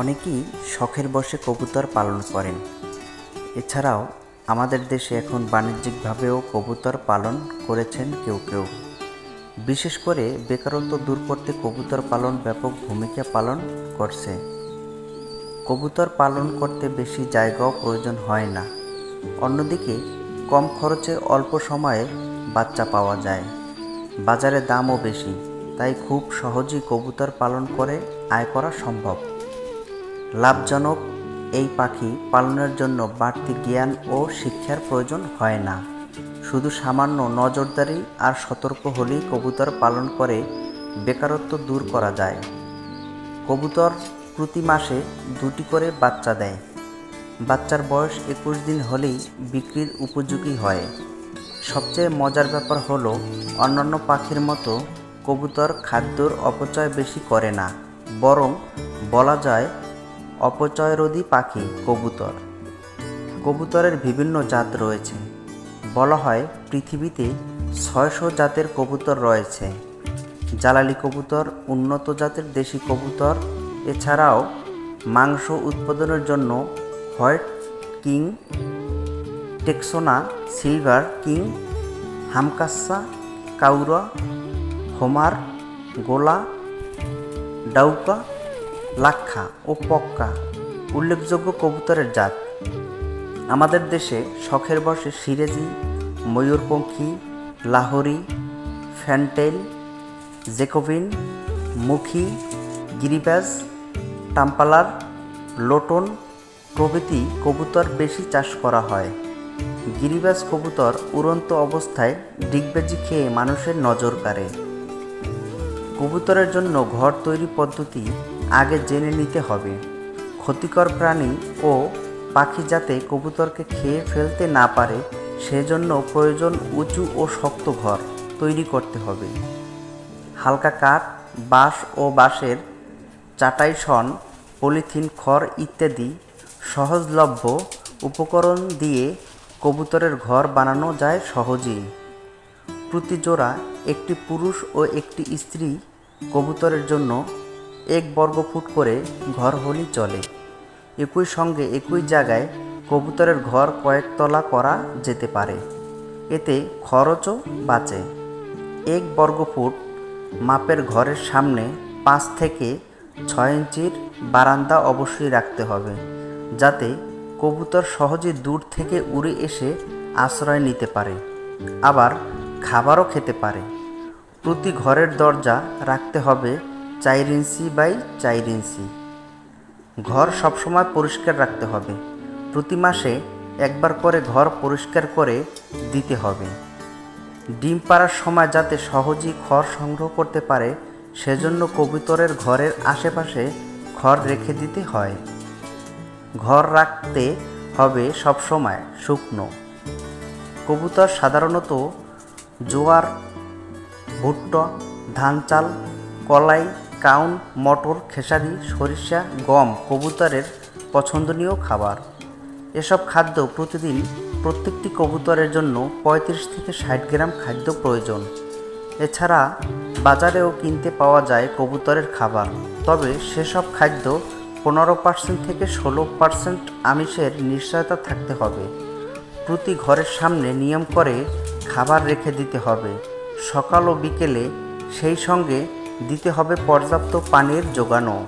অনেকেই শখের বশে কবুতর পালন করেন। এছাড়াও আমাদের দেশে এখন বাণিজ্যিকভাবেও কবুতর পালন করেছেন কেউ কেউ। বিশেষ করে বেকারত্ব দূর করতে কবুতর পালন ব্যাপক ভূমিকা পালন করছে। কবুতর পালন করতে বেশি জায়গাও প্রয়োজন হয় না। অন্যদিকে কম খরচে অল্প সময়ে বাচ্চা পাওয়া যায়। বাজারে দামও বেশি, তাই খুব সহজেই কবুতর পালন করে আয় করা সম্ভব। লাভজনক এই পাখি পালনের জন্য বাড়তি জ্ঞান ও শিক্ষার প্রয়োজন হয় না। শুধু সামান্য নজরদারি আর সতর্ক হলেই কবুতর পালন করে বেকারত্ব দূর করা যায়। কবুতর প্রতি মাসে 2টি করে বাচ্চা দেয়। বাচ্চার বয়স 21 দিন হলেই বিক্রির উপযোগী হয়। সবচেয়ে মজার ব্যাপার হলো, অন্যান্য পাখির মতো কবুতর খাদ্যর অপচয় বেশি করে না, বরং বলা যায় অপচয়রোধী পাখি কবুতর। কবুতরের বিভিন্ন জাত রয়েছে। বলা হয় পৃথিবীতে 600 জাতের কবুতর রয়েছে। জালালি কবুতর উন্নত জাতের দেশি কবুতর। এছাড়াও মাংস উৎপাদনের জন্য হোয়াইট কিং, টেক্সোনা, সিলভার কিং, হামকাসা, কাউরা, হোমার, গোলা, ডাউকা, লাক্ষা ও পক্কা উল্লেখযোগ্য কবুতরের জাত। আমাদের দেশে শখের বশে সিরাজি, ময়ূরপঙ্খী, লাহোরি, ফ্যান্টেল, জেকোবিন, মুখী, গিরিবাজ, টাম্পালার, লোটন প্রভৃতি কবুতর বেশি চাষ করা হয়। গিরিবাজ কবুতর উড়ন্ত অবস্থায় ডিগবাজি খেয়ে মানুষের নজর কাড়ে। কবুতরের জন্য ঘর তৈরি পদ্ধতি আগে জেনে নিতে হবে। ক্ষতিকর প্রাণী ও পাখি যাতে কবুতরকে খেয়ে ফেলতে না পারে, সেজন্য প্রয়োজন উঁচু ও শক্ত ঘর তৈরি করতে হবে। হালকা কাঠ, বাঁশ ও বাঁশের চাটাই, শন, পলিথিন, খড় ইত্যাদি সহজলভ্য উপকরণ দিয়ে কবুতরের ঘর বানানো যায় সহজেই। প্রতি জোড়া একটি পুরুষ ও একটি স্ত্রী কবুতরের জন্য 1 বর্গফুট করে ঘর হলেই চলে। একই সঙ্গে একই জায়গায় কবুতরের ঘর কয়েকতলা করা যেতে পারে। এতে খরচও বাঁচে। 1 বর্গফুট মাপের ঘরের সামনে 5 থেকে 6 ইঞ্চির বারান্দা অবশ্যই রাখতে হবে, যাতে কবুতর সহজে দূর থেকে উড়ে এসে আশ্রয় নিতে পারে, আবার খাবারও খেতে পারে। প্রতি ঘরের দরজা রাখতে হবে 4 ইঞ্চি বাই 4 ইঞ্চি। ঘর সবসময় পরিষ্কার রাখতে হবে। প্রতি মাসে একবার করে ঘর পরিষ্কার করে দিতে হবে। ডিম পাড়ার সময় যাতে সহজেই খড় সংগ্রহ করতে পারে, সেজন্য কবুতরের ঘরের আশেপাশে খড় রেখে দিতে হয়। ঘর রাখতে হবে সবসময় শুকনো। কবুতর সাধারণত জোয়ার, ভুট্টা, ধান চাল, কলাই, কাউন, মটর, খেসারি, সরিষা, গম কবুতরের পছন্দনীয় খাবার। এসব খাদ্য প্রতিদিন প্রত্যেকটি কবুতরের জন্য 35 থেকে 60 গ্রাম খাদ্য প্রয়োজন। এছাড়া বাজারেও কিনতে পাওয়া যায় কবুতরের খাবার, তবে সেসব খাদ্য 15% থেকে 16% আমিষের নিশ্চয়তা থাকতে হবে। প্রতি ঘরের সামনে নিয়ম করে খাবার রেখে দিতে হবে সকাল ও বিকেলে। সেই সঙ্গে দিতে হবে পর্যাপ্ত পানির যোগানও।